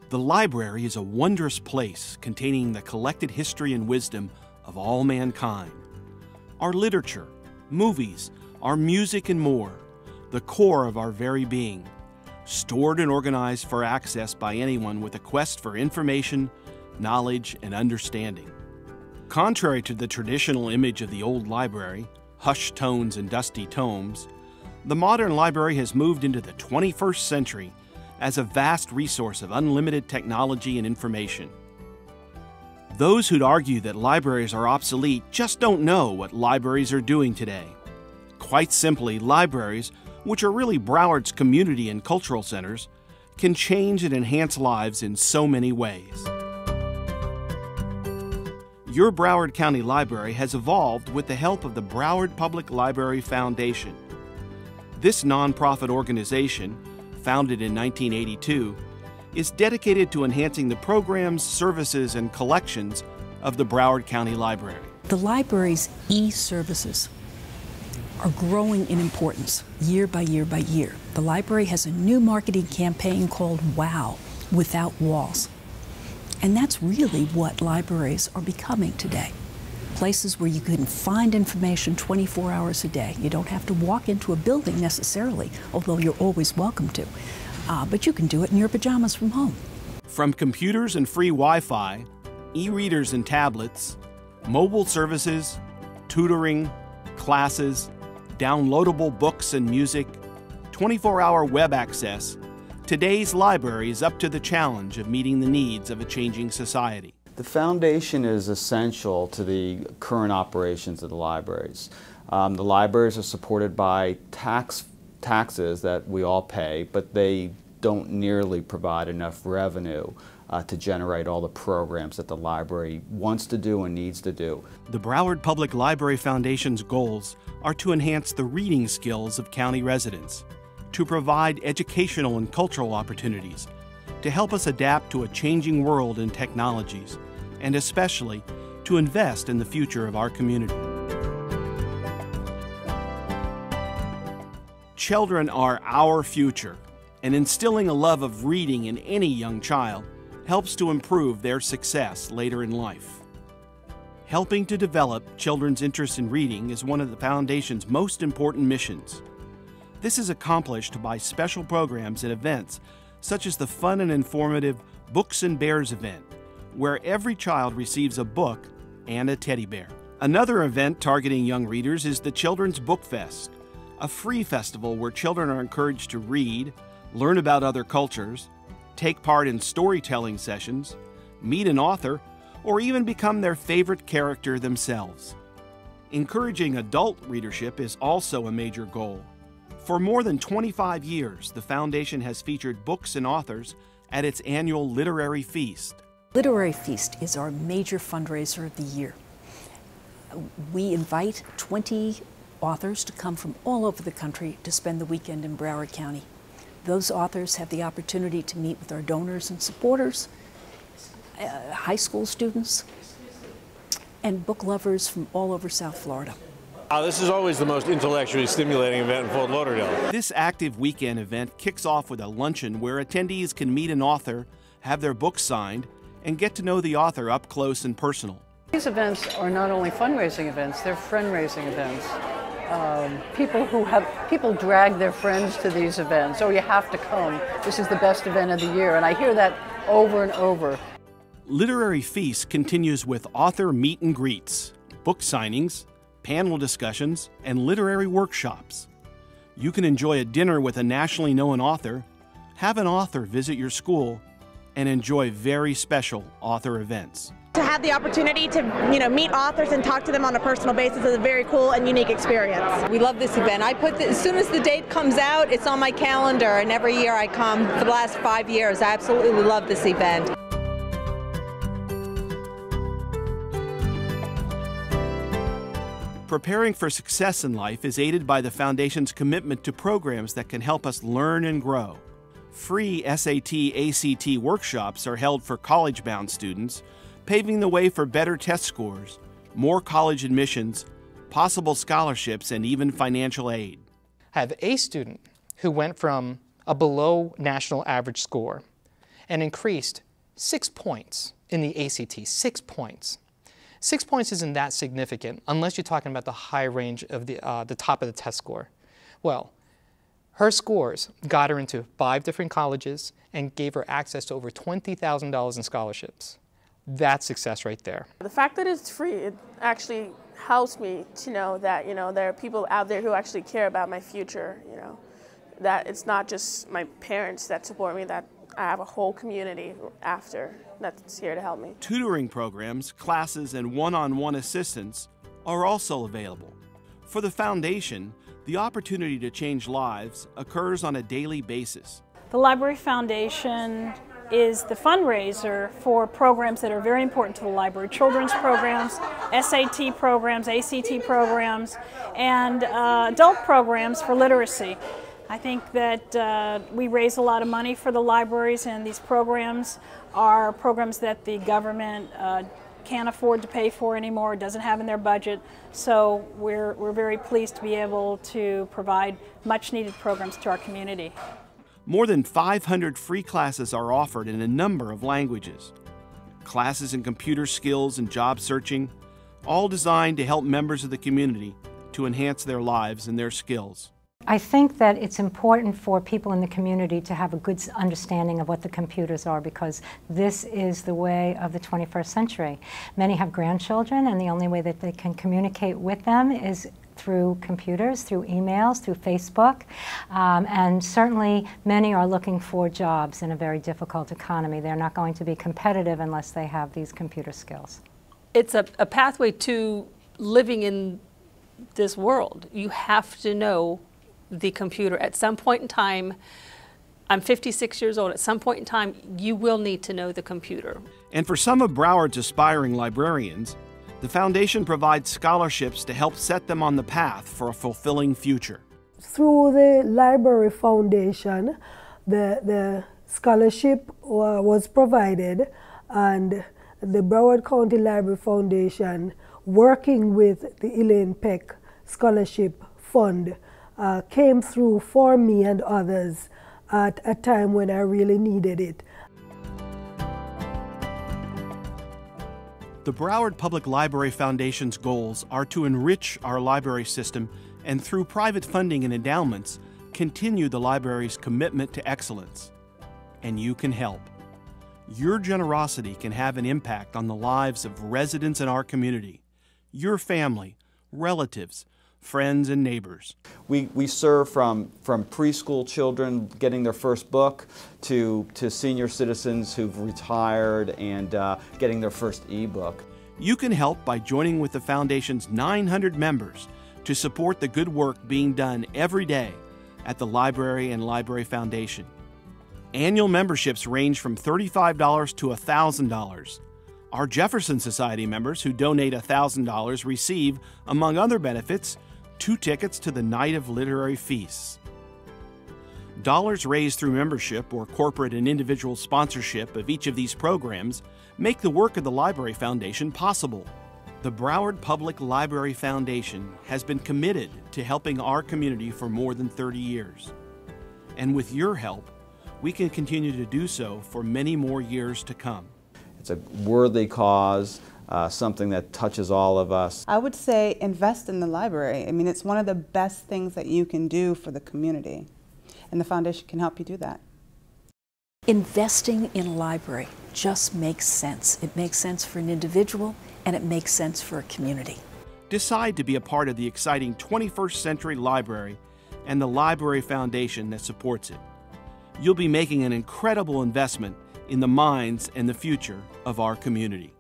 The library is a wondrous place containing the collected history and wisdom of all mankind. Our literature, movies, our music and more, the core of our very being, stored and organized for access by anyone with a quest for information, knowledge, and understanding. Contrary to the traditional image of the old library, hushed tones and dusty tomes, the modern library has moved into the 21st century as a vast resource of unlimited technology and information. Those who'd argue that libraries are obsolete just don't know what libraries are doing today. Quite simply, libraries, which are really Broward's community and cultural centers, can change and enhance lives in so many ways. Your Broward County Library has evolved with the help of the Broward Public Library Foundation. This nonprofit organization, founded in 1982, is dedicated to enhancing the programs, services, and collections of the Broward County Library. The library's e-services are growing in importance year by year by year. The library has a new marketing campaign called WOW, Without Walls. And that's really what libraries are becoming today. Places where you can find information 24 hours a day. You don't have to walk into a building necessarily, although you're always welcome to. But you can do it in your pajamas from home. From computers and free Wi-Fi, e-readers and tablets, mobile services, tutoring, classes, downloadable books and music, 24-hour web access, today's library is up to the challenge of meeting the needs of a changing society. The foundation is essential to the current operations of the libraries. The libraries are supported by taxes that we all pay, but they don't nearly provide enough revenue to generate all the programs that the library wants to do and needs to do. The Broward Public Library Foundation's goals are to enhance the reading skills of county residents, to provide educational and cultural opportunities, to help us adapt to a changing world and technologies, and especially to invest in the future of our community. Children are our future, and instilling a love of reading in any young child helps to improve their success later in life. Helping to develop children's interest in reading is one of the Foundation's most important missions. This is accomplished by special programs and events such as the fun and informative Books and Bears event, where every child receives a book and a teddy bear. Another event targeting young readers is the Children's Book Fest, a free festival where children are encouraged to read, learn about other cultures, take part in storytelling sessions, meet an author, or even become their favorite character themselves. Encouraging adult readership is also a major goal. For more than 25 years, the Foundation has featured books and authors at its annual Literary Feast. Literary Feast is our major fundraiser of the year. We invite 20 authors to come from all over the country to spend the weekend in Broward County. Those authors have the opportunity to meet with our donors and supporters, high school students, and book lovers from all over South Florida. This is always the most intellectually stimulating event in Fort Lauderdale. This active weekend event kicks off with a luncheon where attendees can meet an author, have their book signed, and get to know the author up close and personal. These events are not only fundraising events, they're friend-raising events. People drag their friends to these events. Oh, you have to come. This is the best event of the year. And I hear that over and over. Literary Feast continues with author meet and greets, book signings, panel discussions, and literary workshops. You can enjoy a dinner with a nationally known author, have an author visit your school, and enjoy very special author events. To have the opportunity to meet authors and talk to them on a personal basis is a very cool and unique experience. We love this event. As soon as the date comes out, it's on my calendar, and every year I come for the last 5 years. I absolutely love this event. Preparing for success in life is aided by the Foundation's commitment to programs that can help us learn and grow. Free SAT, ACT workshops are held for college-bound students, paving the way for better test scores, more college admissions, possible scholarships, and even financial aid. I have a student who went from a below national average score and increased 6 points in the ACT, 6 points. 6 points isn't that significant unless you're talking about the high range of the top of the test score. Well, her scores got her into 5 different colleges and gave her access to over $20,000 in scholarships. That's success right there. The fact that it's free, it actually helps me to know that, there are people out there who actually care about my future, that it's not just my parents that support me, that I have a whole community after that's here to help me. Tutoring programs, classes, and one-on-one assistance are also available. For the foundation, the opportunity to change lives occurs on a daily basis. The Library Foundation is the fundraiser for programs that are very important to the library. Children's programs, SAT programs, ACT programs, and adult programs for literacy. I think that we raise a lot of money for the libraries, and these programs are programs that the government can't afford to pay for anymore, doesn't have in their budget. So we're very pleased to be able to provide much needed programs to our community. More than 500 free classes are offered in a number of languages. Classes in computer skills and job searching, all designed to help members of the community to enhance their lives and their skills. I think that it's important for people in the community to have a good understanding of what the computers are, because this is the way of the 21st century. Many have grandchildren, and the only way that they can communicate with them is through computers, through emails, through Facebook, and certainly many are looking for jobs in a very difficult economy. They're not going to be competitive unless they have these computer skills. It's a pathway to living in this world. You have to know the computer. At some point in time, I'm 56 years old, at some point in time you will need to know the computer. And for some of Broward's aspiring librarians, the foundation provides scholarships to help set them on the path for a fulfilling future. Through the Library Foundation, the scholarship was provided, and the Broward County Library Foundation, working with the Elaine Peck Scholarship Fund, came through for me and others at a time when I really needed it. The Broward Public Library Foundation's goals are to enrich our library system and, through private funding and endowments, continue the library's commitment to excellence. And you can help. Your generosity can have an impact on the lives of residents in our community, your family, relatives, friends, and neighbors. We serve from preschool children getting their first book to senior citizens who've retired and getting their first e-book. You can help by joining with the Foundation's 900 members to support the good work being done every day at the Library and Library Foundation. Annual memberships range from $35 to $1,000. Our Jefferson Society members who donate $1,000 receive, among other benefits, 2 tickets to the Night of Literary Feasts. Dollars raised through membership or corporate and individual sponsorship of each of these programs make the work of the Library Foundation possible. The Broward Public Library Foundation has been committed to helping our community for more than 30 years. And with your help, we can continue to do so for many more years to come. It's a worthy cause, something that touches all of us. I would say invest in the library. I mean, it's one of the best things that you can do for the community, and the foundation can help you do that. Investing in a library just makes sense. It makes sense for an individual, and it makes sense for a community. Decide to be a part of the exciting 21st century library and the Library Foundation that supports it. You'll be making an incredible investment in the minds and the future of our community.